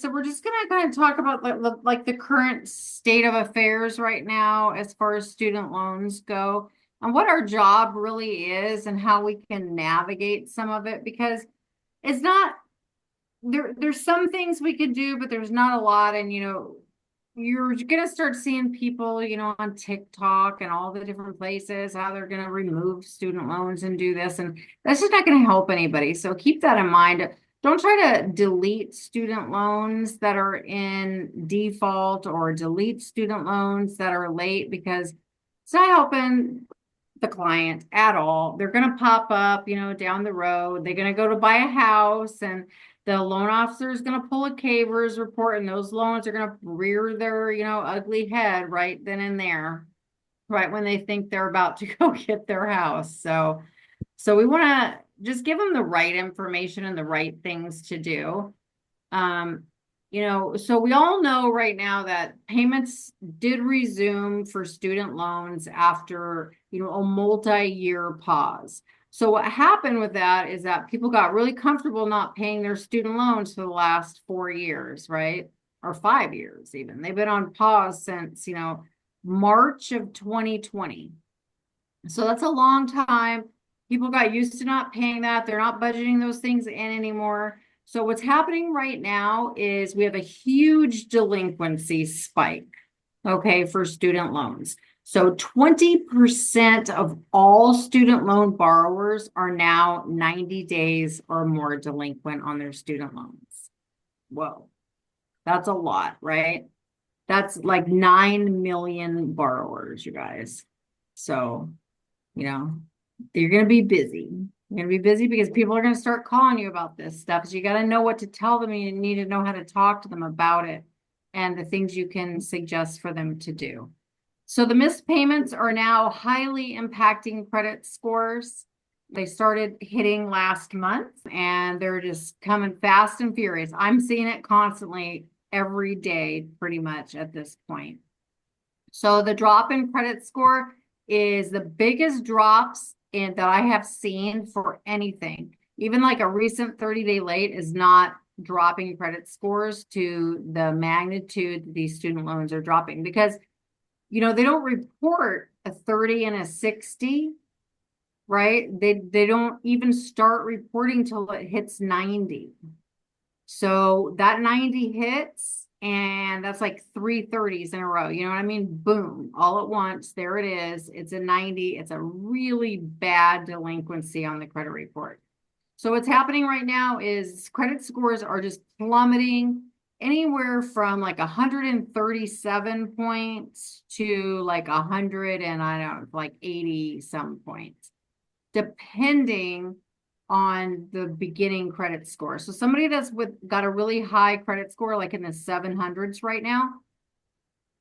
So we're just gonna kind of talk about like the current state of affairs right now as far as student loans go and what our job really is and how we can navigate some of it because it's not there's some things we could do, but there's not a lot. And you're gonna start seeing people, on TikTok and all the different places, how they're gonna remove student loans and do this, and that's just not gonna help anybody. So keep that in mind. Don't try to delete student loans that are in default or delete student loans that are late because it's not helping the client at all. They're going to pop up, down the road. They're going to go to buy a house and the loan officer is going to pull a Kavers report and those loans are going to rear their, ugly head right then and there, right when they think they're about to go get their house. So we want to just give them the right information and the right things to do. Um, so we all know right now that payments did resume for student loans after, a multi-year pause. So what happened with that is that people got really comfortable not paying their student loans for the last 4 years, right? Or 5 years even. They've been on pause since, March of 2020. So that's a long time. People got used to not paying that. They're not budgeting those things in anymore. So what's happening right now is we have a huge delinquency spike, okay, for student loans. So 20% of all student loan borrowers are now 90 days or more delinquent on their student loans. Whoa, that's a lot, right? That's like 9 million borrowers, you guys. So you know, you're going to be busy. You're going to be busy because people are going to start calling you about this stuff. So you got to know what to tell them. And you need to know how to talk to them about it and the things you can suggest for them to do. So the missed payments are now highly impacting credit scores. They started hitting last month and they're just coming fast and furious. I'm seeing it constantly every day, pretty much at this point. So the drop in credit score is the biggest drops that I have seen for anything. Even like a recent 30-day late is not dropping credit scores to the magnitude that these student loans are dropping because, they don't report a 30 and a 60, right? They don't even start reporting till it hits 90. So that 90 hits, and that's like 330s in a row. You know what I mean? Boom, all at once. There it is. It's a 90. It's a really bad delinquency on the credit report. So what's happening right now is credit scores are just plummeting anywhere from like 137 points to like 100 and I don't know, like 80 some points, depending on the beginning credit score. So somebody that's got a really high credit score, like in the 700s right now,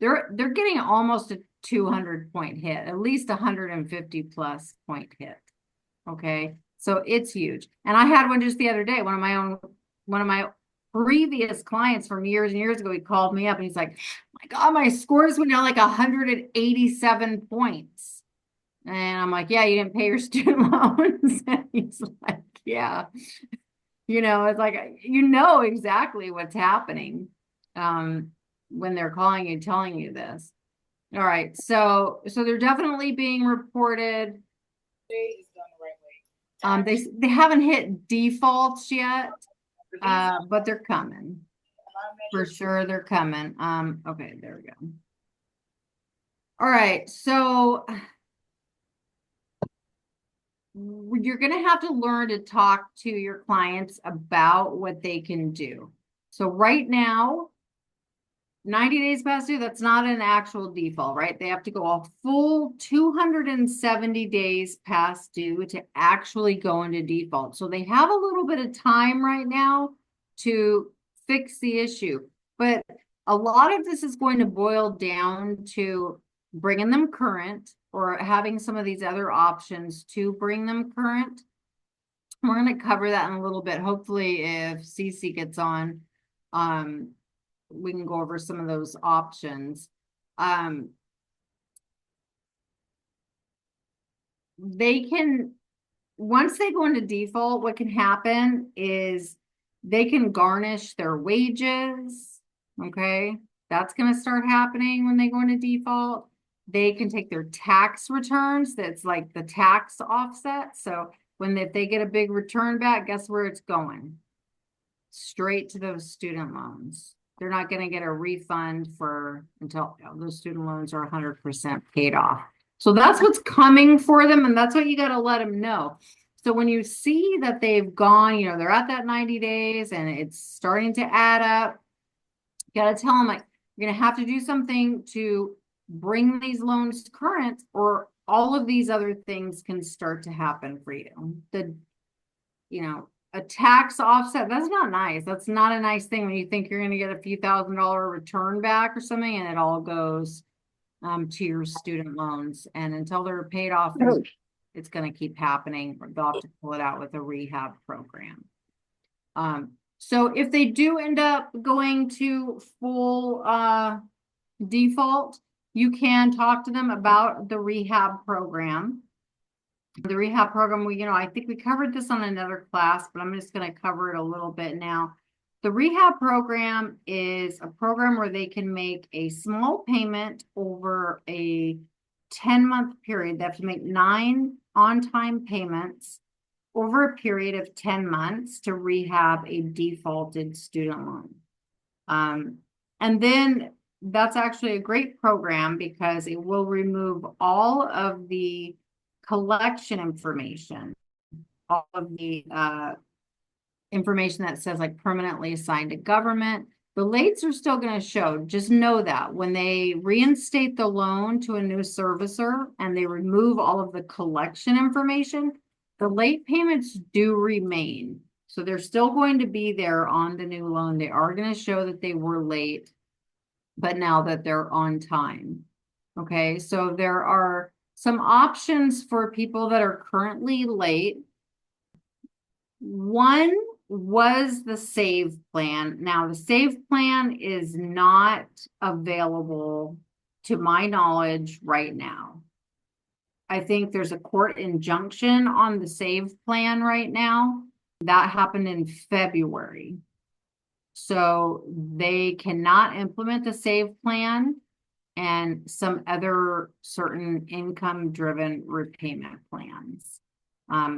they're getting almost a 200 point hit, at least 150 plus point hit. Okay, so it's huge. And I had one just the other day. One of my previous clients from years and years ago, he called me up and he's like, "My God, my scores went down like 187 points." And I'm like, "Yeah, you didn't pay your student loans." And he's like, "Yeah." It's like, exactly what's happening when they're calling you, telling you this. All right. So they're definitely being reported. They haven't hit defaults yet, but they're coming. For sure, they're coming. Okay, there we go. All right. So you're going to have to learn to talk to your clients about what they can do. So right now, 90 days past due, that's not an actual default, right? They have to go a full 270 days past due to actually go into default. So they have a little bit of time right now to fix the issue. But a lot of this is going to boil down to bringing them current or having some of these other options to bring them current. We're going to cover that in a little bit. Hopefully, if Cece gets on, we can go over some of those options. They can, once they go into default, what can happen is They can garnish their wages. Okay. That's going to start happening when they go into default. They can take their tax returns. That's like the tax offset. So if they get a big return back, guess where it's going? Straight to those student loans. They're not going to get a refund until those student loans are 100% paid off. So that's what's coming for them, and that's what you got to let them know. So when you see that they've gone, they're at that 90 days and it's starting to add up, you got to tell them, like, you're going to have to do something to bring these loans current, or all of these other things can start to happen for you. A tax offset, that's not nice. That's not a nice thing when you think you're going to get a few $1,000 return back or something, and it all goes to your student loans. And until they're paid off, it's going to keep happening. They'll have to pull it out with a rehab program. So if they do end up going to full default, you can talk to them about the rehab program. The rehab program, I think we covered this on another class, but I'm just going to cover it a little bit now. The rehab program is a program where they can make a small payment over a 10-month period. They have to make 9 on-time payments over a period of 10 months to rehab a defaulted student loan. And then that's actually a great program because it will remove all of the collection information, all of the information that says like permanently assigned to government. The lates are still going to show. Just know that when they reinstate the loan to a new servicer and they remove all of the collection information, the late payments do remain. So they're still going to be there on the new loan. They are going to show that they were late, but now that they're on time. Okay, so there are some options for people that are currently late. One was the SAVE plan. Now, the SAVE plan is not available to my knowledge right now. I think there's a court injunction on the SAVE plan right now. That happened in February. So they cannot implement the SAVE plan and some other certain income-driven repayment plans.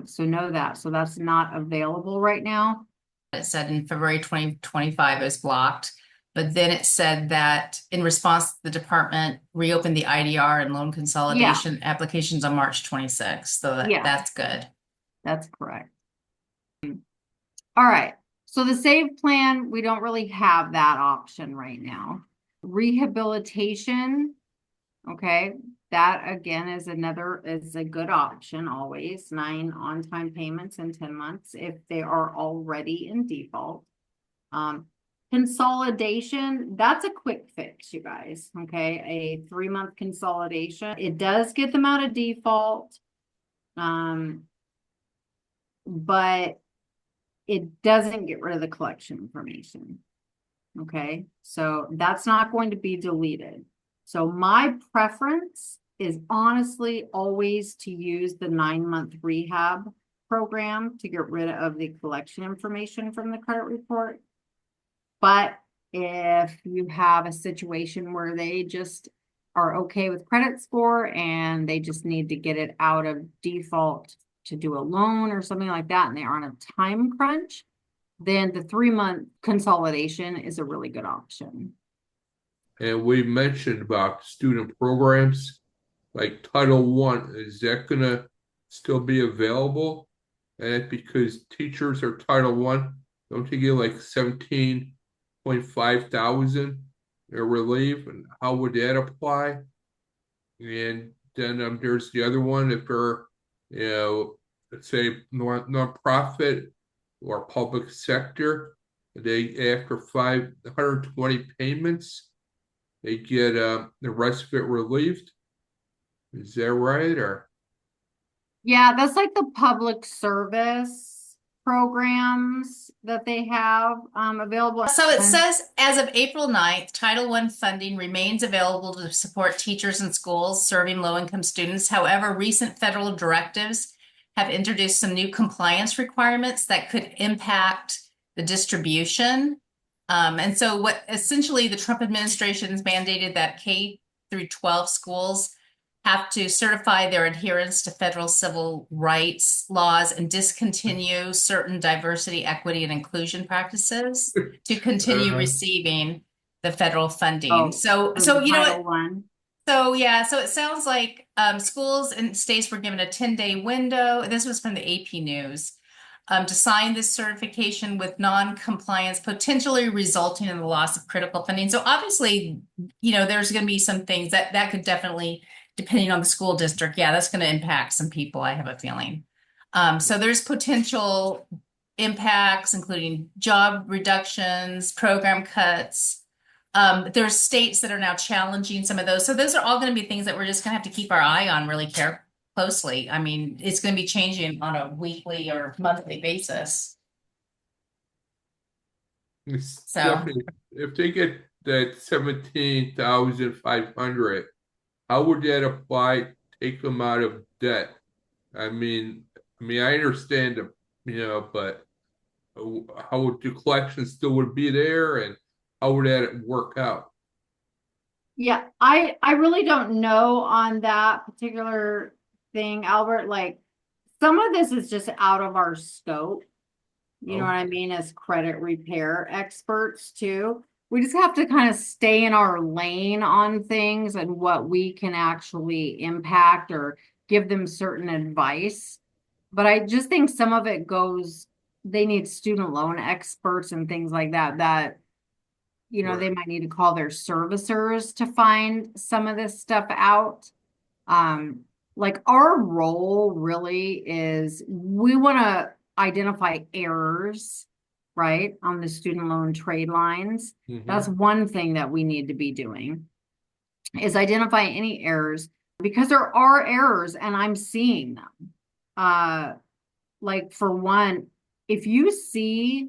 So know that. So that's not available right now. It said in February 2025 it was blocked, but then it said that in response, the department reopened the IDR and loan consolidation applications on March 26th. So that's good. That's correct. All right. So the SAVE plan, we don't really have that option right now. Rehabilitation, okay, that again is a good option always. 9 on-time payments in 10 months if they are already in default. Consolidation, that's a quick fix, you guys. Okay, a 3-month consolidation. It does get them out of default, but it doesn't get rid of the collection information. Okay, so that's not going to be deleted. So my preference is honestly always to use the 9-month rehab program to get rid of the collection information from the credit report. But if you have a situation where they just are okay with credit score and they just need to get it out of default to do a loan or something like that, and they are on a time crunch, then the 3-month consolidation is a really good option. And we mentioned about student programs like Title I. Is that going to still be available? And because teachers are Title I, don't they get like 17.5 thousand relief? And how would that apply? And then there's the other one. If they're, let's say nonprofit or public sector, they after 520 payments, they get the rest of it relieved. Is that right? Or yeah, that's like the public service programs that they have available. So it says as of April 9th, Title I funding remains available to support teachers in schools serving low-income students. However, recent federal directives have introduced some new compliance requirements that could impact the distribution. And so what essentially the Trump administration has mandated that K through 12 schools have to certify their adherence to federal civil rights laws and discontinue certain diversity, equity, and inclusion practices to continue Uh, receiving the federal funding. Oh, So, for so the you know what? Title One. So yeah, so it sounds like schools and states were given a 10-day window. This was from the AP News to sign this certification with non-compliance, potentially resulting in the loss of critical funding. So obviously, there's going to be some things that could definitely, depending on the school district, yeah, that's going to impact some people, I have a feeling. So there's potential impacts, including job reductions, program cuts. There's states that are now challenging some of those. So those are all going to be things that we're just going to have to keep our eye on really closely. I mean, it's going to be changing on a weekly or monthly basis. it's So definitely, if they get that 17,500, how would that apply, take them out of debt? I understand the, but how would the collection still would be there, and how would that work out? Yeah, I really don't know on that particular thing, Albert. Like some of this is just out of our scope. You know what I Okay, mean? As credit repair experts too. We just have to kind of stay in our lane on things and what we can actually impact or give them certain advice. But I just think some of it goes, they need student loan experts and things like that, they right. might need to call their servicers to find some of this stuff out. Um, like our role really is we want to identify errors, right, on the student loan trade lines. That's Mm-hmm. one thing that we need to be doing is identify any errors because there are errors and I'm seeing them. Like for one, if you see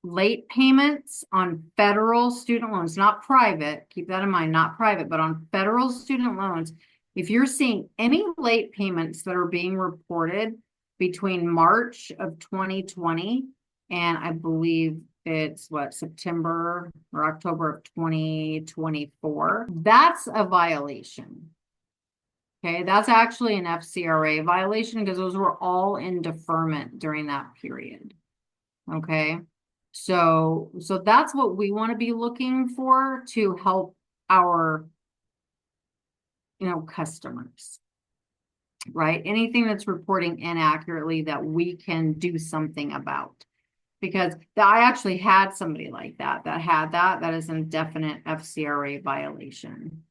late payments on federal student loans, not private, keep that in mind, not private, but on federal student loans, if you're seeing any late payments that are being reported between March of 2020 and I believe it's September or October of 2024, that's a violation. Okay, that's actually an FCRA violation because those were all in deferment during that period. Okay. So that's what we want to be looking for to help our, customers, right? Anything that's reporting inaccurately that we can do something about. Because I actually had somebody like that had that is a definite FCRA violation.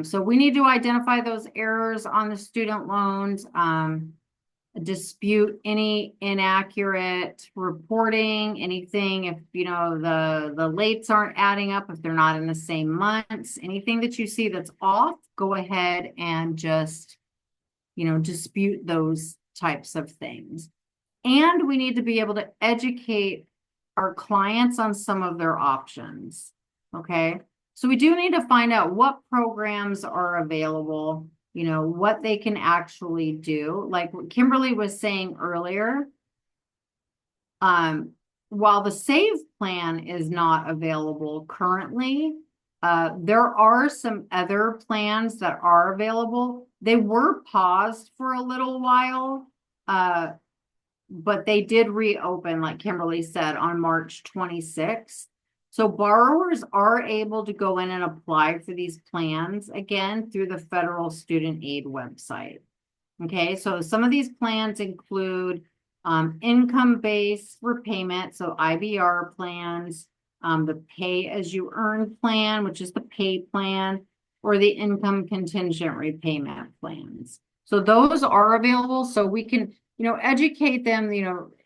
So we need to identify those errors on the student loans. Dispute any inaccurate reporting, anything if the lates aren't adding up, if they're not in the same months, anything that you see that's off, go ahead and just dispute those types of things. And we need to be able to educate our clients on some of their options. Okay, so we do need to find out what programs are available, what they can actually do. Like what Kimberly was saying earlier, while the SAVE plan is not available currently, there are some other plans that are available. They were paused for a little while, but they did reopen, like Kimberly said, on March 26th. So borrowers are able to go in and apply for these plans again through the federal student aid website. Okay, so some of these plans include income-based repayment, so IBR plans, the pay as you earn plan, which is the pay plan, or the income contingent repayment plans. So those are available, so we can, educate them,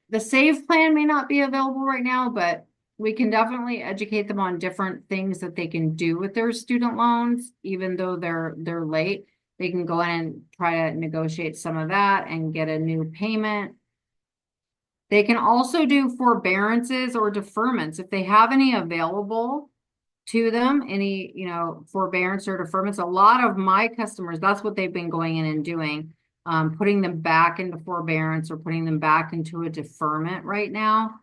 the SAVE plan may not be available right now, but we can definitely educate them on different things that they can do with their student loans, even though they're late. They can go in and try to negotiate some of that and get a new payment. They can also do forbearances or deferments if they have any available to them, any, forbearance or deferments. A lot of my customers, that's what they've been going in and doing, putting them back into forbearance or putting them back into a deferment right now.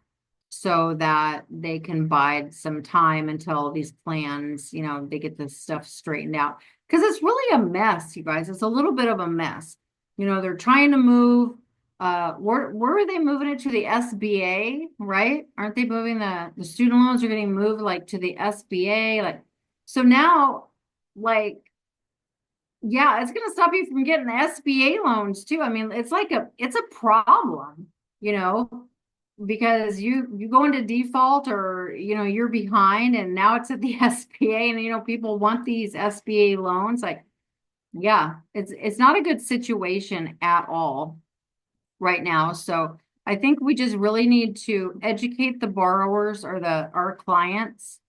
so that they can bide some time until these plans, they get this stuff straightened out. Because it's really a mess, you guys. It's a little bit of a mess. They're trying to move, where are they moving it to? The SBA, right? Aren't they moving the student loans are getting moved like to the SBA? Like, so now, like, yeah, it's gonna stop you from getting the SBA loans too. I mean, it's a problem, you know, because you go into default or you're behind and now it's at the SBA and people want these SBA loans. Like, yeah, it's not a good situation at all right now. So I think we just really need to educate the borrowers or our clients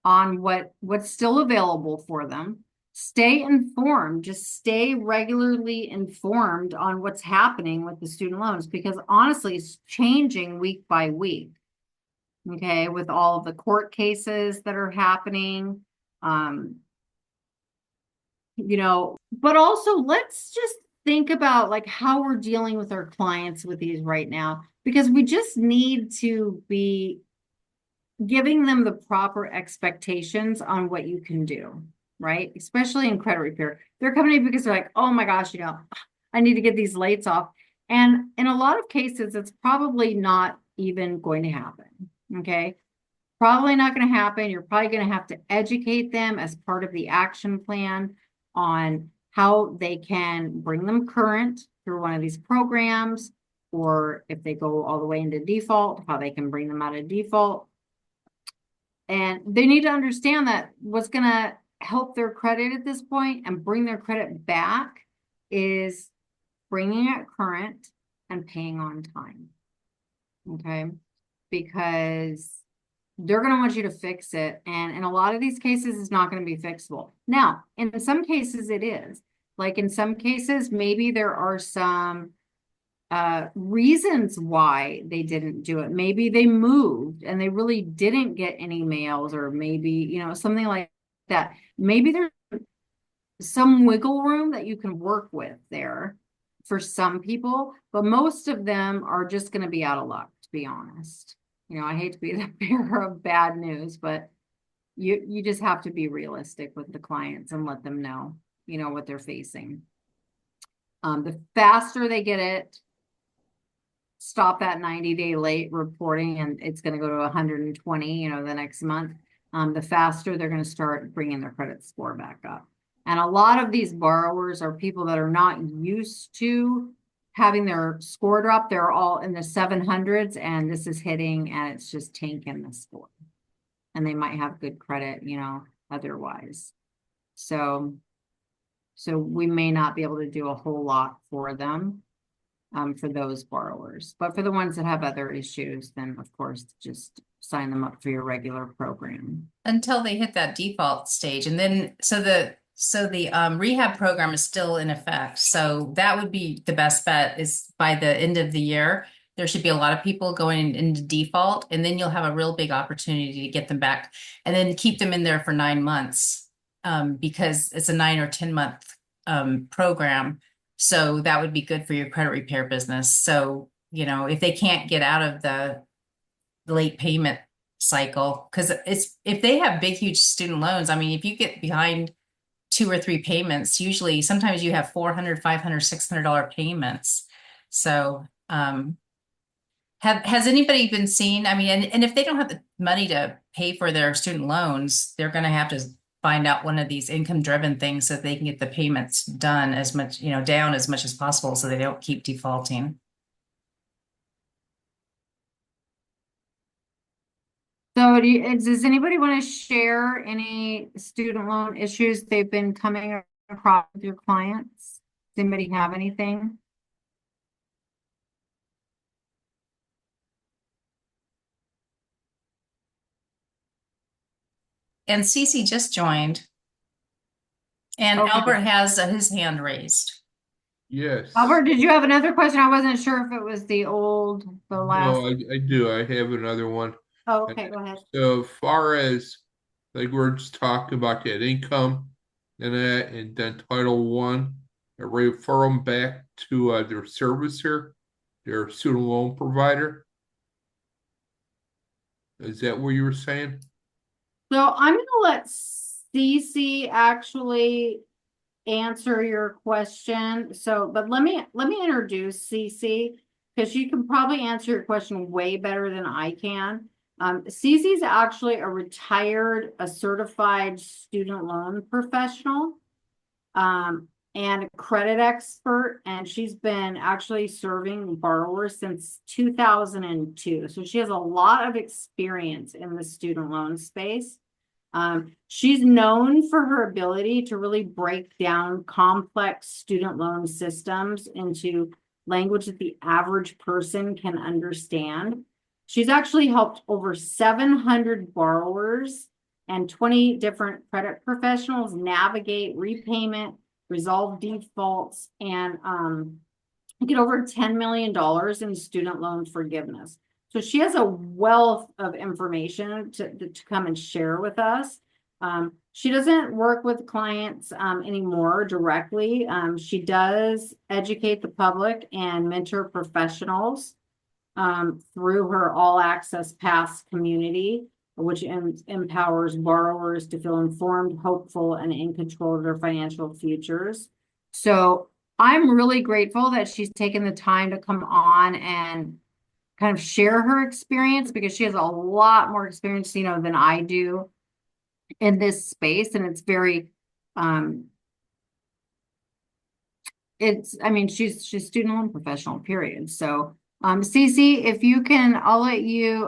on what's still available for them. Stay informed, just stay regularly informed on what's happening with the student loans because honestly, it's changing week by week. Okay, with all of the court cases that are happening. But also let's just think about like how we're dealing with our clients with these right now because we just need to be giving them the proper expectations on what you can do, right? Especially in credit repair. They're coming in because they're like, oh my gosh, I need to get these lights off. And in a lot of cases, it's probably not even going to happen. Okay. Probably not going to happen. You're probably going to have to educate them as part of the action plan on how they can bring them current through one of these programs, or if they go all the way into default, how they can bring them out of default. And they need to understand that what's going to help their credit at this point and bring their credit back is bringing it current and paying on time. Okay. Because they're going to want you to fix it. And in a lot of these cases, it's not going to be fixable. Now, in some cases, it is. Like in some cases, maybe there are some reasons why they didn't do it. Maybe they moved and they really didn't get any mails, or maybe, something like that. Maybe there's some wiggle room that you can work with there for some people, but most of them are just going to be out of luck, to be honest. I hate to be the bearer of bad news, but you just have to be realistic with the clients and let them know, what they're facing. The faster they get it, stop that 90-day late reporting, and it's going to go to 120, the next month. The faster they're going to start bringing their credit score back up. And a lot of these borrowers are people that are not used to having their score drop. They're all in the 700s, and this is hitting, and it's just tanking the score. And they might have good credit, otherwise. So we may not be able to do a whole lot for them, for those borrowers. But for the ones that have other issues, then of course, just sign them up for your regular program. Until they hit that default stage. And then, so the rehab program is still in effect. So that would be the best bet is by the end of the year, there should be a lot of people going into default, and then you'll have a real big opportunity to get them back and then keep them in there for 9 months, because it's a 9 or 10 month program. So that would be good for your credit repair business. So, if they can't get out of the late payment cycle, because if they have big, huge student loans, I mean, if you get behind 2 or 3 payments, usually sometimes you have $400, $500, $600 payments. So, has anybody been seen? I mean, and if they don't have the money to pay for their student loans, they're going to have to find out one of these income driven things so that they can get the payments done as much, down as much as possible so they don't keep defaulting. So does anybody want to share any student loan issues they've been coming across with your clients? Does anybody have anything? And Cece just joined. And Okay. Albert has his hand raised. Yes. Albert, did you have another question? I wasn't sure if it was the last. No, I do. I have another one. Oh, okay, go ahead. So far as like we're just talking about that income and that, and then Title One, I refer them back to their servicer, their student loan provider. Is that what you were saying? So I'm gonna let Cece actually answer your question. So, but let me introduce Cece because she can probably answer your question way better than I can. Cece's actually a certified student loan professional, and a credit expert, and she's been actually serving borrowers since 2002. So she has a lot of experience in the student loan space. She's known for her ability to really break down complex student loan systems into language that the average person can understand. She's actually helped over 700 borrowers and 20 different credit professionals navigate repayment, resolve defaults, and get over $10 million in student loan forgiveness. So she has a wealth of information to come and share with us. She doesn't work with clients anymore directly. She does educate the public and mentor professionals through her All Access Pass community, which empowers borrowers to feel informed, hopeful, and in control of their financial futures. So I'm really grateful that she's taken the time to come on and kind of share her experience because she has a lot more experience, than I do in this space. And it's very, I mean, she's student loan professional, period. So, Cece, if you can, I'll let you,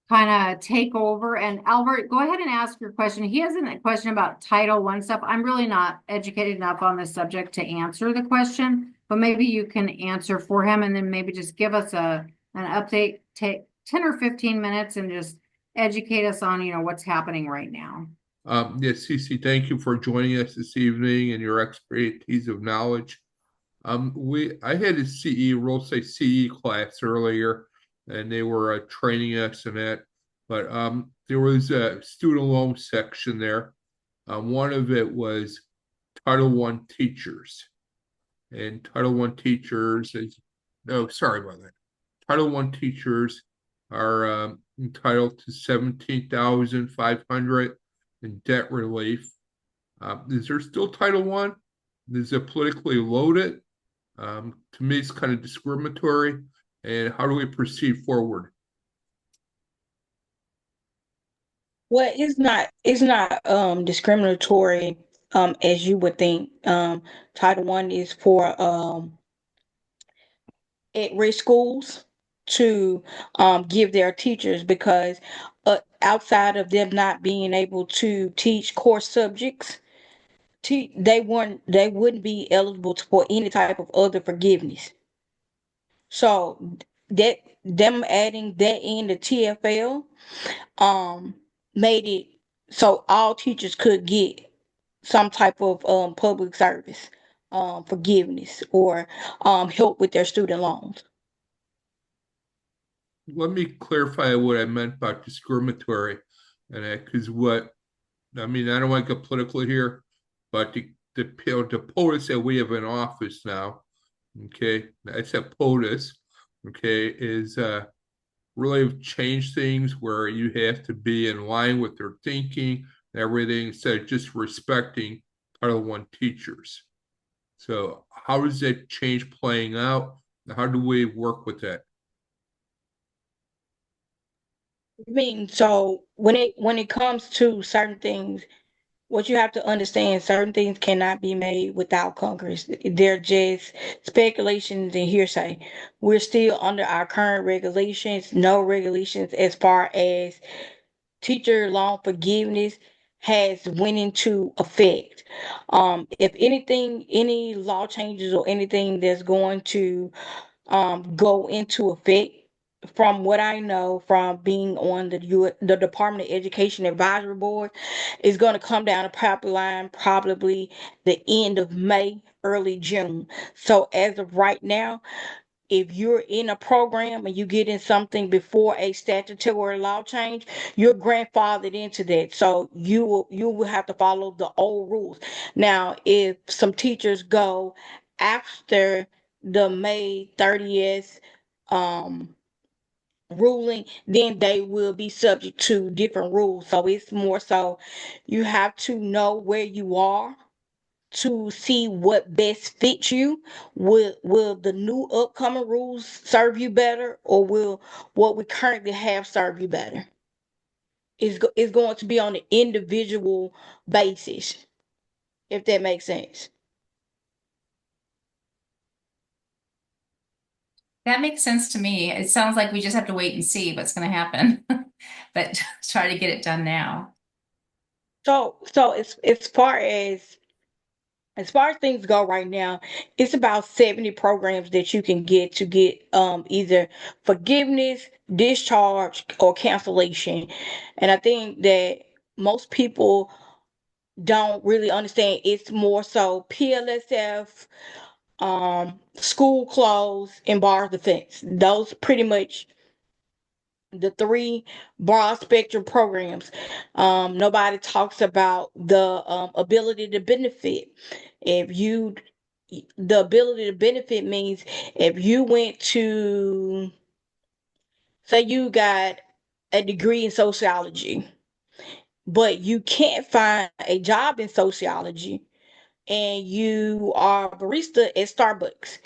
kind of take over. And Albert, go ahead and ask your question. He has a question about Title I stuff. I'm really not educated enough on this subject to answer the question, but maybe you can answer for him and then maybe just give us an update, take 10 or 15 minutes and just educate us on, what's happening right now. Yes, Cece, thank you for joining us this evening and your expertise of knowledge. I had a CE class earlier, and they were training us in that. But there was a student loan section there. One of it was Title I teachers, and Title I teachers is no, sorry about that. Title I teachers are entitled to 17,500 in debt relief. Is there still Title I? Is it politically loaded? To me, it's kind of discriminatory. And how do we proceed forward? Well, it's not discriminatory as you would think. Title I is for at-risk schools to give their teachers because outside of them not being able to teach core subjects, they wouldn't be eligible for any type of other forgiveness. So that them adding that in the TFL um made it so all teachers could get some type of public service forgiveness or help with their student loans. Let me clarify what I meant by discriminatory, and because what I mean, I don't want to get political here, but the POTUS that we have in office now, okay, I said POTUS, okay, is really changed things where you have to be in line with their thinking and everything instead of just respecting Title I teachers. So how does that change playing out? How do we work with that? I mean, so when it comes to certain things, what you have to understand, certain things cannot be made without Congress. They're just speculations and hearsay. We're still under our current regulations, no regulations as far as teacher loan forgiveness has went into effect. If anything, any law changes or anything that's going to go into effect, from what I know from being on the Department of Education Advisory Board, is going to come down a pipeline probably the end of May, early June. So as of right now, if you're in a program and you get in something before a statutory law change, you're grandfathered into that. So you will have to follow the old rules. Now, if some teachers go after the May 30th um ruling, then they will be subject to different rules. So it's more so you have to know where you are to see what best fits you. Will the new upcoming rules serve you better, or will what we currently have serve you better? Is going to be on an individual basis, if that makes sense. That makes sense to me. It sounds like we just have to wait and see what's going to happen, but try to get it done now. So as far as things go right now, it's about 70 programs that you can get to get either forgiveness, discharge, or cancellation. And I think that most people don't really understand it's more so PLSF, school clothes, and bar defense. Those pretty much the three broad spectrum programs. Nobody talks about the ability to benefit. If you, the ability to benefit means if you went to, say, you got a degree in sociology, but you can't find a job in sociology, and you are a barista at Starbucks,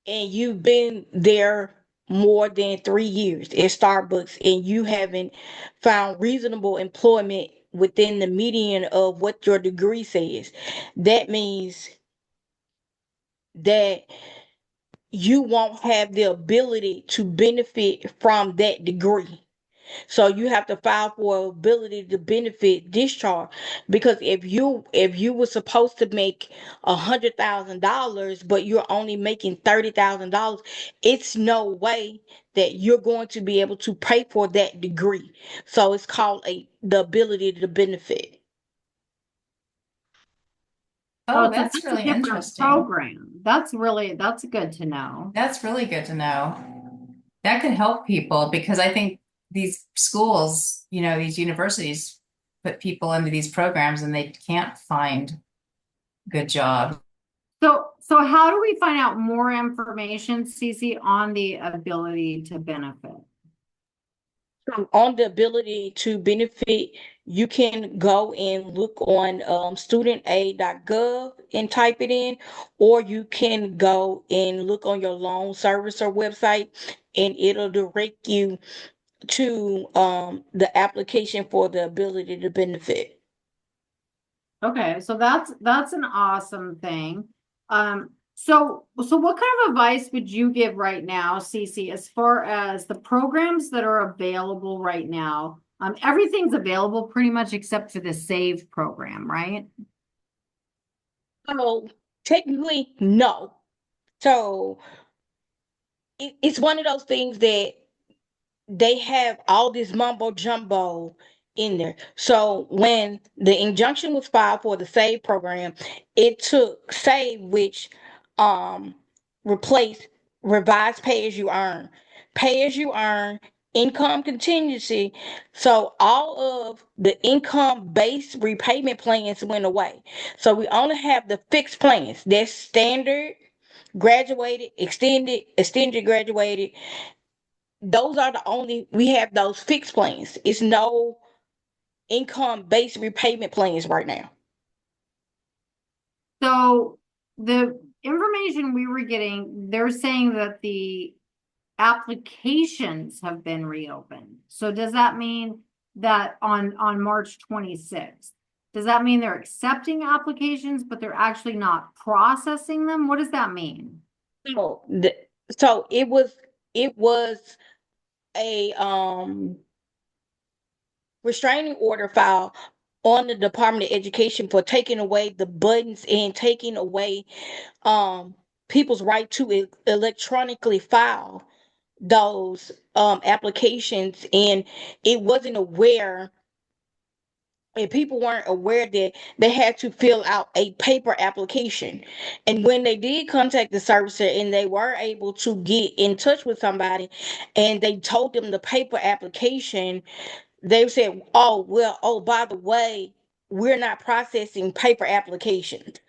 and you've been there more than 3 years at Starbucks, and you haven't found reasonable employment within the median of what your degree says, that means that you won't have the ability to benefit from that degree. So you have to file for ability to benefit discharge, because if you were supposed to make $100,000 but you're only making $30,000, it's no way that you're going to be able to pay for that degree. So it's called the ability to benefit. Oh, Oh, so that's that's a really different interesting. program. That's good to know. That's really good to know. That could help people because I think these schools, these universities put people into these programs and they can't find good jobs. So how do we find out more information, Cece, on the ability to benefit? On the ability to benefit, you can go and look on studentaid.gov and type it in, or you can go and look on your loan servicer website, and it'll direct you to the application for the ability to benefit. Okay, so that's an awesome thing. So what kind of advice would you give right now, Cece, as far as the programs that are available right now? Everything's available pretty much except for the SAVE program, right? So technically, no. So it's one of those things that they have all this mumbo jumbo in there. So when the injunction was filed for the SAVE program, it took SAVE, which um replaced revised pay as you earn. Pay as you earn, income contingency. So all of the income based repayment plans went away. So we only have the fixed plans. That's standard, graduated, extended graduated. Those are the only, we have those fixed plans. It's no income based repayment plans right now. So the information we were getting, they're saying that the applications have been reopened. So does that mean that on March 26th, does that mean they're accepting applications, but they're actually not processing them? What does that mean? So, so it was a restraining order filed on the Department of Education for taking away the buttons and taking away um people's right to electronically file those applications, and it wasn't aware, and people weren't aware that they had to fill out a paper application. And when they did contact the servicer and they were able to get in touch with somebody and they told them the paper application, they said, oh, well, oh, by the way, we're not processing paper applications.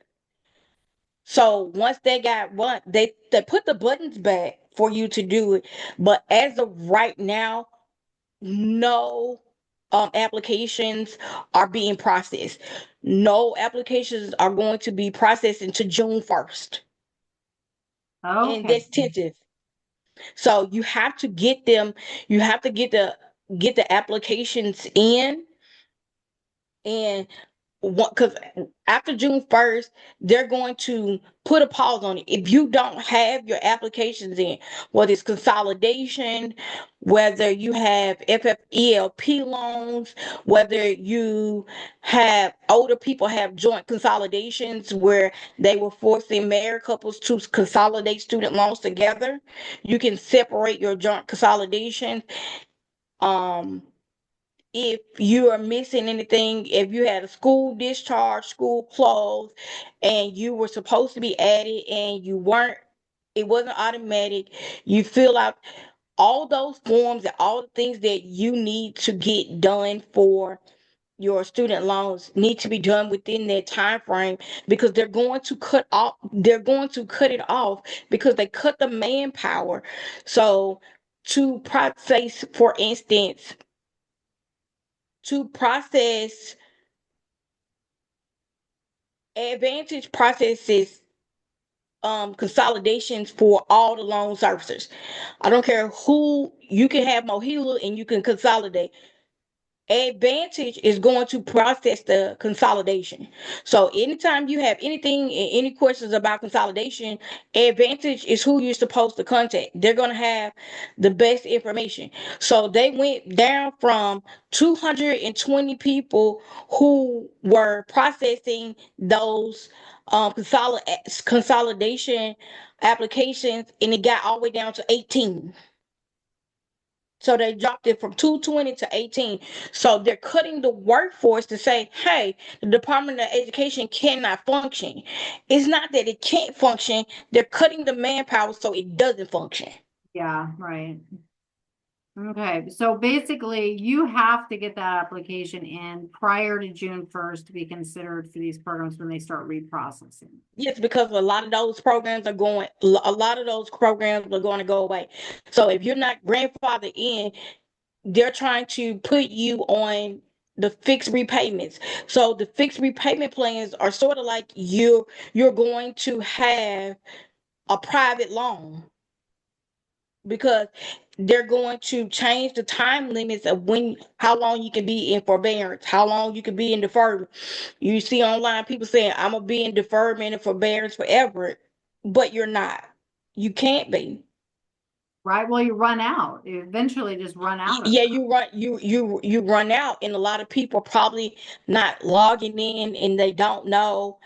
So once they got one, they put the buttons back, for you to do it. But as of right now, no applications are being processed. No applications are going to be processed until June 1st. And Okay. that's tentative. So you have to get them, you have to get the applications in, and because after June 1st, they're going to put a pause on it. If you don't have your applications in, whether it's consolidation, whether you have FFELP loans, whether you have older people have joint consolidations where they were forcing married couples to consolidate student loans together, you can separate your joint consolidation. Um, if you are missing anything, if you had a school discharge, school closed, and you were supposed to be added and you weren't, it wasn't automatic. You fill out all those forms and all the things that you need to get done for your student loans need to be done within that time frame, because they're going to cut it off because they cut the manpower. So to process, for instance, to process, Advantage processes consolidations for all the loan servicers. I don't care who, you can have Mohila and you can consolidate. Advantage is going to process the consolidation. So anytime you have anything and any questions about consolidation, Advantage is who you're supposed to contact. They're going to have the best information. So they went down from 220 people who were processing those consolidation applications, and it got all the way down to 18. So they dropped it from 220 to 18. So they're cutting the workforce to say, hey, the Department of Education cannot function. It's not that it can't function, they're cutting the manpower so it doesn't function. Yeah, right. Okay, so basically you have to get that application in prior to June 1st to be considered for these programs when they start reprocessing. Yes, because a lot of those programs are going, a lot of those programs are going to go away. So if you're not grandfathered in, they're trying to put you on the fixed repayments. So the fixed repayment plans are sort of like you're going to have a private loan, because they're going to change the time limits of how long you can be in forbearance, how long you can be in deferment. You see online people saying, I'm gonna be in deferment and forbearance forever, but you're not. You can't be. Right? Well, you run out. You eventually just run out of Yeah, that. you run out, and a lot of people probably not logging in, and they don't know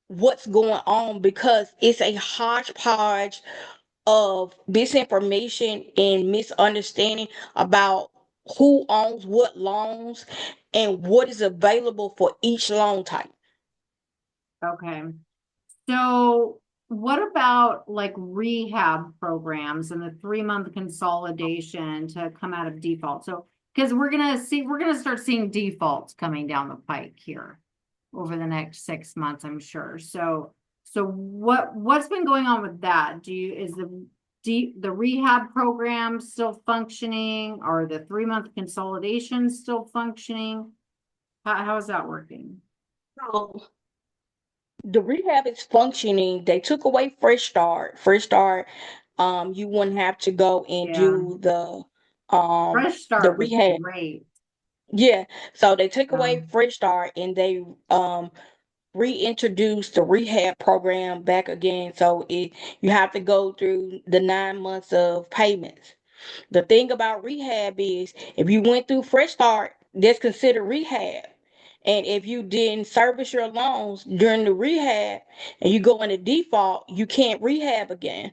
what's going on because it's a hodgepodge of misinformation and misunderstanding about who owns what loans and what is available for each loan type. Okay. So what about like rehab programs and the 3-month consolidation to come out of default? So, because we're gonna start seeing defaults coming down the pike here over the next 6 months, I'm sure. So what's been going on with that? Is the rehab program still functioning? Are the 3-month consolidations still functioning? How is that working? So the rehab is functioning. They took away Fresh Start. Fresh Start, you wouldn't have to go and Yeah, do Fresh the Start was rehab. great. Yeah. So they took away Um, Fresh Start and they reintroduced the rehab program back again. So you have to go through the 9 months of payments. The thing about rehab is if you went through Fresh Start, that's considered rehab. And if you didn't service your loans during the rehab and you go into default, you can't rehab again.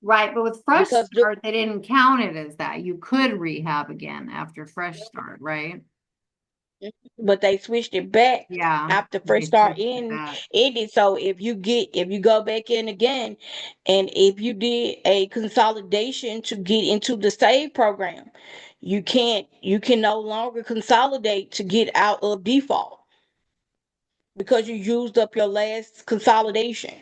right, but with Fresh Because the, Start, they didn't count it as that. You could rehab again after Fresh Start, right? but they switched it back Yeah, after Fresh they Start switched it back. ended. So if you go back in again, and if you did a consolidation to get into the save program, you can no longer consolidate to get out of default because you used up your last consolidation.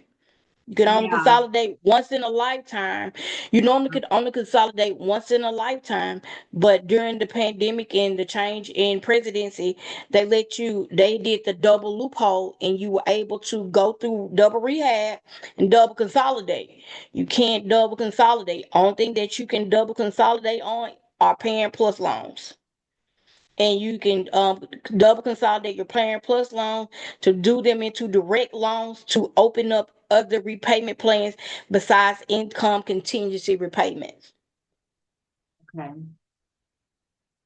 You can only Yeah. consolidate once in a lifetime. You normally could only consolidate once in a lifetime, but during the pandemic and the change in presidency, they did the double loophole and you were able to go through double rehab and double consolidate. You can't double consolidate. Only thing that you can double consolidate on are parent plus loans. And you can double consolidate your parent plus loan to do them into direct loans to open up other repayment plans besides income contingency repayments. Okay.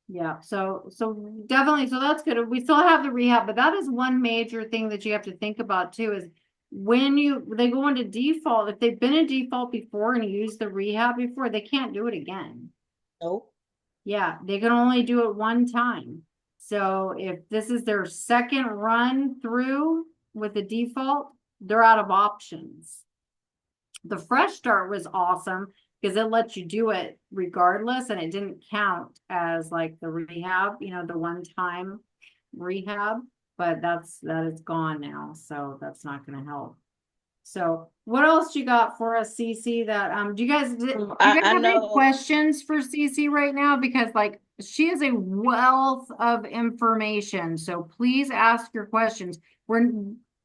Yeah, so definitely, so that's good. We still have the rehab, but that is one major thing that you have to think about too, is when they go into default, if they've been in default before and used the rehab before, they can't do it again. No. Yeah, they can only do it one time. So if this is their second run through with the default, they're out of options. The fresh start was awesome because it lets you do it regardless and it didn't count as like the rehab, the one time rehab, but that is gone now, so that's not going to help. So what else you got for us, Cece? That do you guys I have any know. questions for Cece right now? Because like she is a wealth of information, so please ask your questions.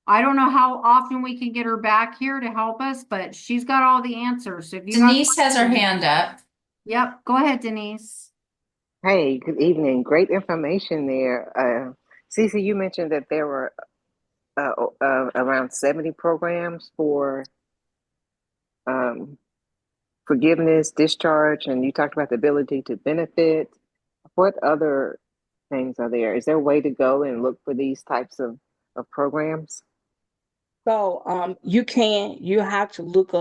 I don't know how often we can get her back here to help us, but she's got all the answers. So if you got Denise has her questions, hand up. yep, go ahead, Denise. Hey, good evening. Great information there. Cece, you mentioned that there were around 70 programs for um, forgiveness, discharge, and you talked about the ability to benefit. What other things are there? Is there a way to go and look for these types of programs? So you have to look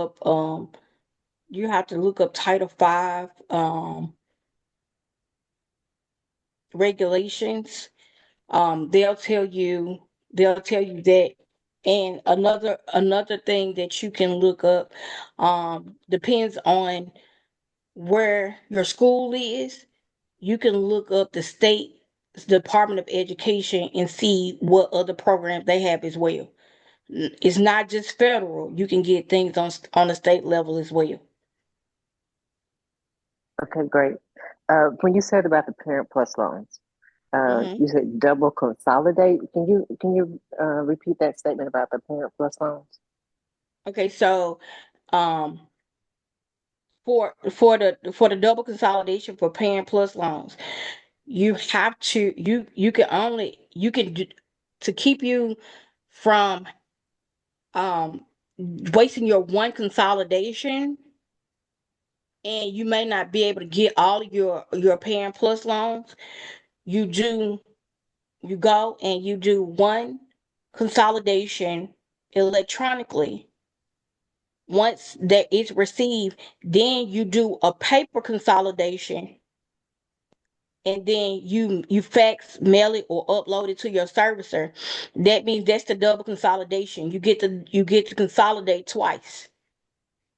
up Title V regulations. They'll tell you that. And another thing that you can look up depends on where your school is. You can look up the state Department of Education and see what other programs they have as well. It's not just federal. You can get things on the state level as well. Okay, great. When you said about the Parent Plus loans, Hmm. you said double consolidate. Can you repeat that statement about the Parent Plus loans? Okay, so um, for the double consolidation for parent plus loans, you can do, to keep you from um wasting your one consolidation, and you may not be able to get all of your parent plus loans. You go and you do one consolidation electronically. Once that is received, then you do a paper consolidation, and then you fax, mail it, or upload it to your servicer. That means that's the double consolidation. You get to consolidate twice.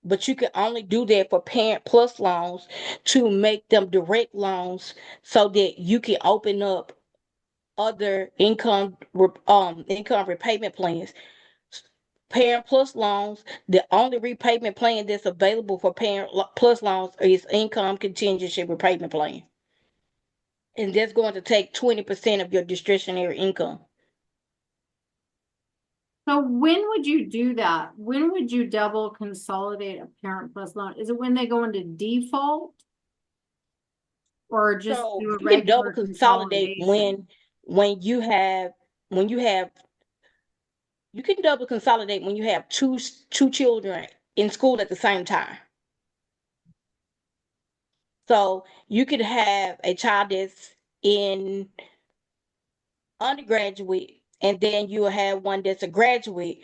But you can only do that for parent plus loans to make them direct loans so that you can open up other income repayment plans. Parent plus loans, the only repayment plan that's available for plus loans is income contingency repayment plan. And that's going to take 20% of your discretionary income. So when would you do that? When would you double consolidate a parent plus loan? Is it when they go into default? Or just So do a you can double regular consolidate consolidation? when you have you can double consolidate when you have two children in school at the same time. So you could have a child that's in undergraduate, and then you will have one that's a graduate,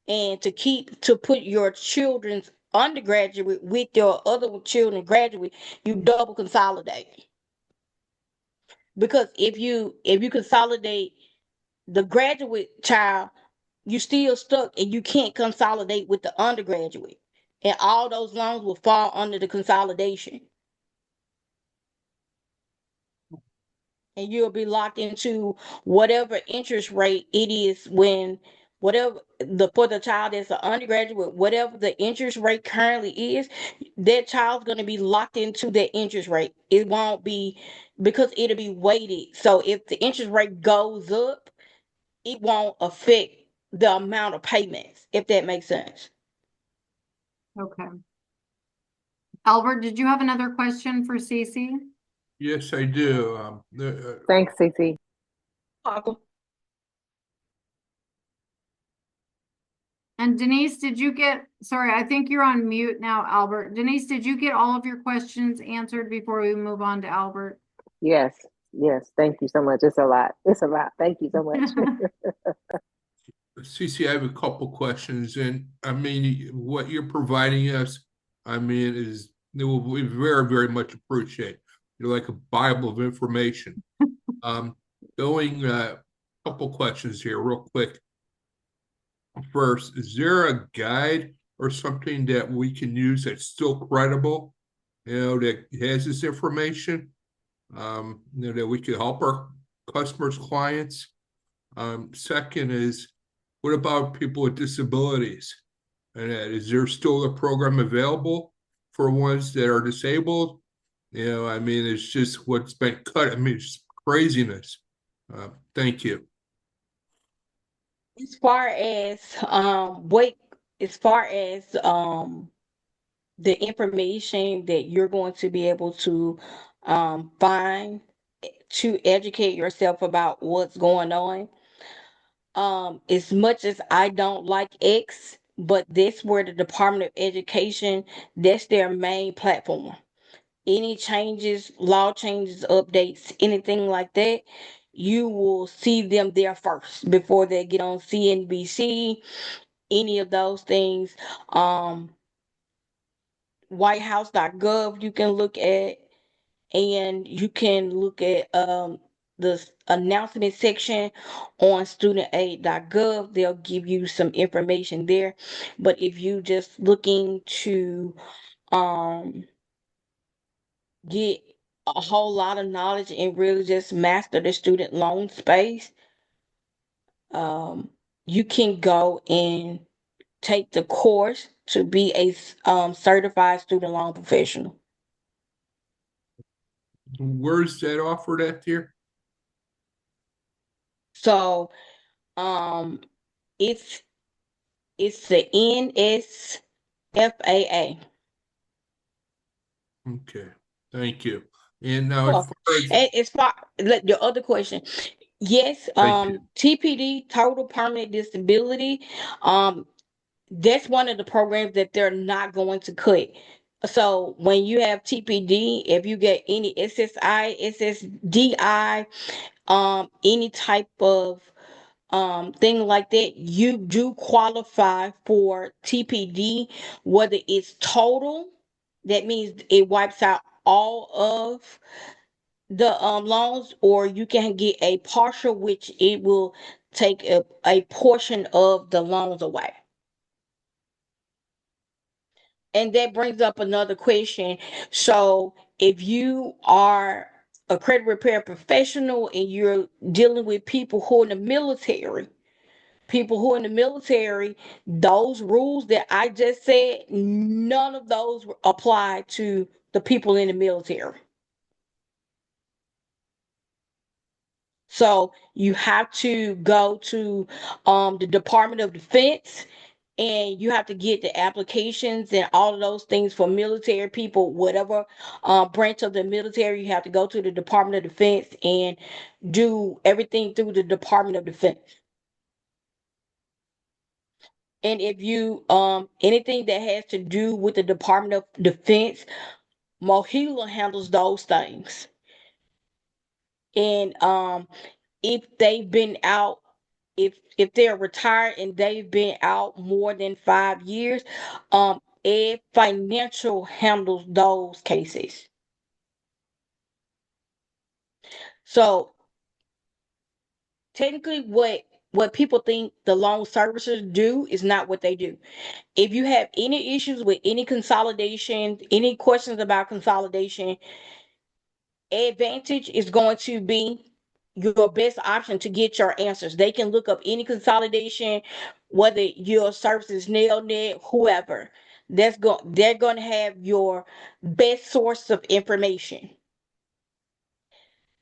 and to put your children's undergraduate with your other children graduate, you double consolidate. Because if you consolidate the graduate child, you still stuck and you can't consolidate with the undergraduate, and all those loans will fall under the consolidation, and you'll be locked into whatever interest rate it is when whatever for the child that's an undergraduate, whatever the interest rate currently is, that child's going to be locked into that interest rate. It won't be, because it'll be weighted. So if the interest rate goes up, it won't affect the amount of payments, if that makes sense. Okay. Albert, did you have another question for Cece? Yes, I do. Thanks, Cece. Welcome. And Denise, did you get, sorry, I think you're on mute now, Albert. Denise, did you get all of your questions answered before we move on to Albert? Yes, yes. Thank you so much. It's a lot. It's a lot. Thank you so much. Cece, I have a couple questions, and I mean, what you're providing us, I mean, is it will be very, very much appreciated. You're like a Bible of information. Going couple questions here, real quick. First, is there a guide or something that we can use that's still credible, that has this information, that we could help our customers, clients? Second is, what about people with disabilities? And is there still a program available for ones that are disabled? I mean, it's just what's been cut. I mean, it's craziness. Thank you. As far as the information that you're going to be able to find to educate yourself about what's going on. As much as I don't like X, but that's where the Department of Education, that's their main platform. Any changes, law changes, updates, anything like that, you will see them there first before they get on CNBC, any of those things. Whitehouse.gov you can look at, and you can look at the announcement section on studentaid.gov. They'll give you some information there. But if you just looking to um get a whole lot of knowledge and really just master the student loan space, you can go and take the course to be a certified student loan professional. Where's that offered at here? So um it's the NSFAA. Okay, thank you. And now, Well, and as far your other question, yes, thank you. TPD, total permanent disability, that's one of the programs that they're not going to cut. So when you have TPD, if you get any SSI, SSDI, any type of thing like that, you do qualify for TPD, whether it's total, that means it wipes out all of the loans, or you can get a partial, which it will take a portion of the loans away. And that brings up another question. So if you are a credit repair professional and you're dealing with people who are in the military, those rules that I just said, none of those apply to the people in the military. So you have to go to the Department of Defense, and you have to get the applications and all of those things for military people, whatever branch of the military. You have to go to the Department of Defense and do everything through the Department of Defense. And if you anything that has to do with the Department of Defense, Mohila handles those things. And if they've been out, if they're retired and they've been out more than 5 years, Ed Financial handles those cases. So technically, what people think the loan servicers do is not what they do. If you have any issues with any consolidation, any questions about consolidation, Advantage is going to be your best option to get your answers. They can look up any consolidation, whether your service is NailNet, whoever. They're going to have your best source of information.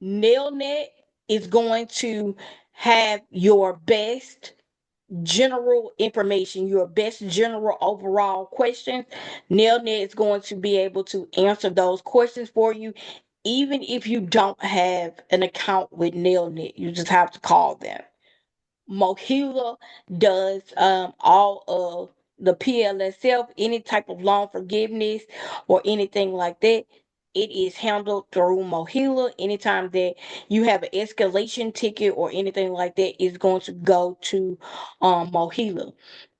NailNet is going to have your best general information, your best general overall questions. NailNet is going to be able to answer those questions for you, even if you don't have an account with NailNet. You just have to call them. Mohila does all of the PLSF, any type of loan forgiveness or anything like that. It is handled through Mohila. Anytime that you have an escalation ticket or anything like that, it's going to go to Mohila.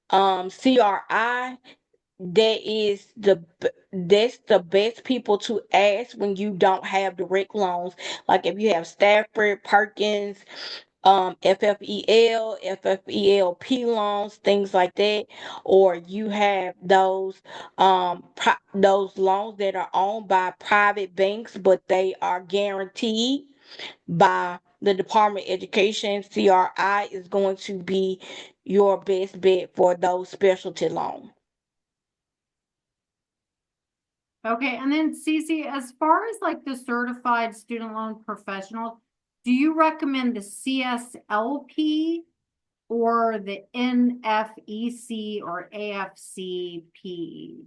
CRI, that's the best people to ask when you don't have direct loans. Like if you have Stafford, Perkins, FFEL, FFELP loans, things like that, or you have those loans that are owned by private banks, but they are guaranteed by the Department of Education. CRI is going to be your best bet for those specialty loans. Okay, and then Cece, as far as like the certified student loan professional, do you recommend the CSLP or the NFEC or AFCP?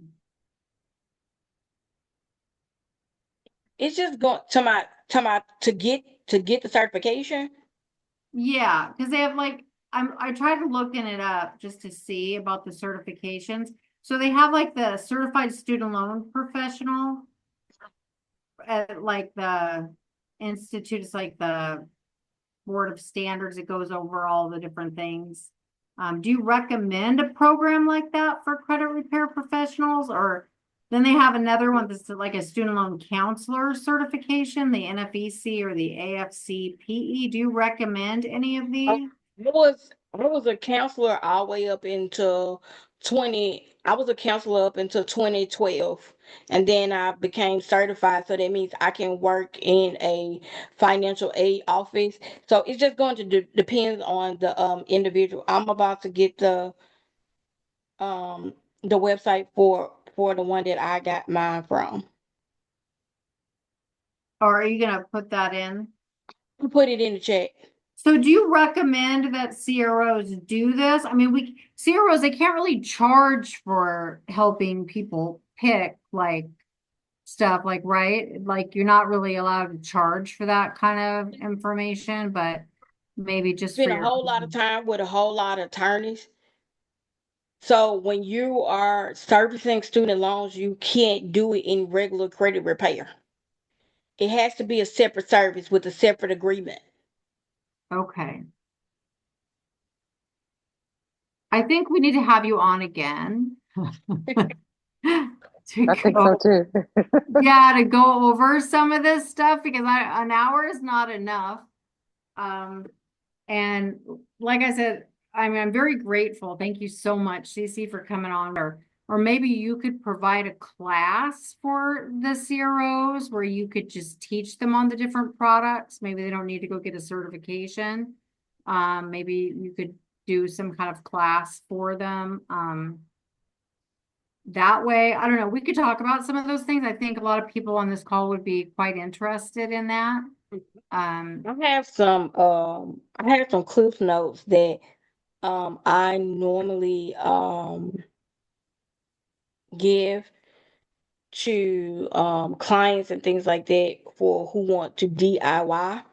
It's just going to get the certification. Yeah, because they have like I tried looking it up just to see about the certifications. So they have like the certified student loan professional at like the institute. It's like the board of standards. It goes over all the different things. Do you recommend a program like that for credit repair professionals? Or then they have another one that's like a student loan counselor certification, the NFEC or the AFCPE. Do you recommend any of these? I was a counselor all the way up until 2012, and then I became certified, so that means I can work in a financial aid office. So it's just going to depend on the individual. I'm about to get um the website for the one that I got mine from. Or are you gonna put that in? I put it in the chat. So do you recommend that CROs do this? I mean, CROs, they can't really charge for helping people pick like stuff, like, right? Like you're not really allowed to charge for that kind of information, but maybe just for Spend a your. whole lot of time with a whole lot of attorneys. So when you are servicing student loans, you can't do it in regular credit repair. It has to be a separate service with a separate agreement. Okay. I think we need to have you on again. I think so too. Yeah, to go over some of this stuff because an hour is not enough. And like I said, I mean, I'm very grateful. Thank you so much, Cece, for coming on. Or maybe you could provide a class for the CROs where you could just teach them on the different products. Maybe they don't need to go get a certification. Maybe you could do some kind of class for them. That way, I don't know, we could talk about some of those things. I think a lot of people on this call would be quite interested in that. I have some cliff notes that I normally give to clients and things like that for who want to DIY.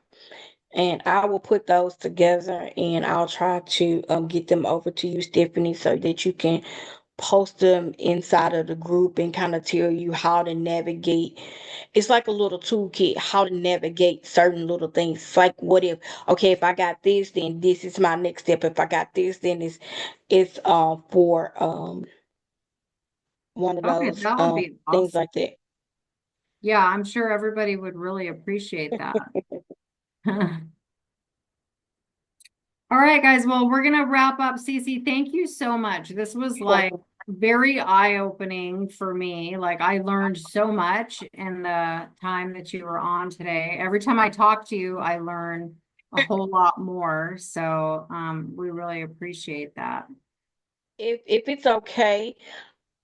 And I will put those together and I'll try to get them over to you, Stephanie, so that you can post them inside of the group and kind of tell you how to navigate. It's like a little toolkit, how to navigate certain little things. It's like, what if, okay, if I got this, then this is my next step. If I got this, then it's for one of Okay, those that would be things awesome. like that. Yeah, I'm sure everybody would really appreciate that. All right, guys. Well, we're gonna wrap up. Cece, thank you so much. This was like very eye-opening for me. Like I learned so much in the time that you were on today. Every time I talk to you, I learn a whole lot more. So, we really appreciate that. If it's okay,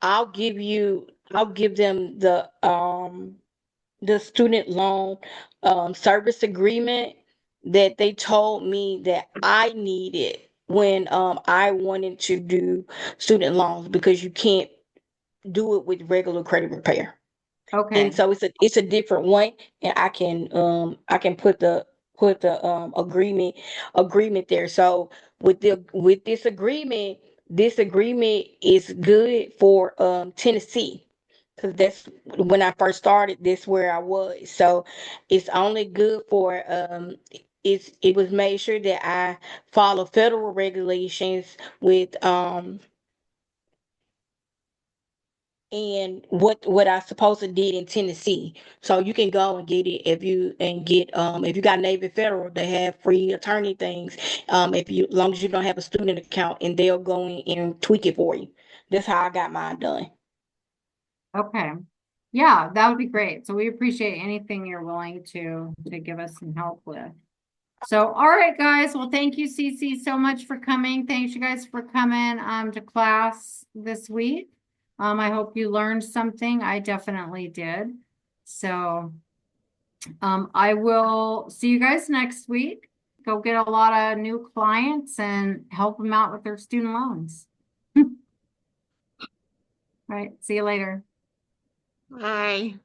I'll give them the student loan service agreement that they told me that I needed when I wanted to do student loans, because you can't do it with regular credit repair. Okay. And so it's a different one, and I can put the agreement there. So with this agreement is good for Tennessee, because that's when I first started, this where I was. So it's only good for it was made sure that I follow federal regulations with and what I supposed to did in Tennessee. So you can go and get it if you got Navy Federal, they have free attorney things. If you, as long as you don't have a student account, and they'll go in and tweak it for you. That's how I got mine done. Okay. Yeah, that would be great. So we appreciate anything you're willing to give us some help with. So, all right, guys. Well, thank you, Cece, so much for coming. Thanks you guys for coming to class this week. I hope you learned something. I definitely did. So, I will see you guys next week. Go get a lot of new clients and help them out with their student loans. All right. See you later. Bye.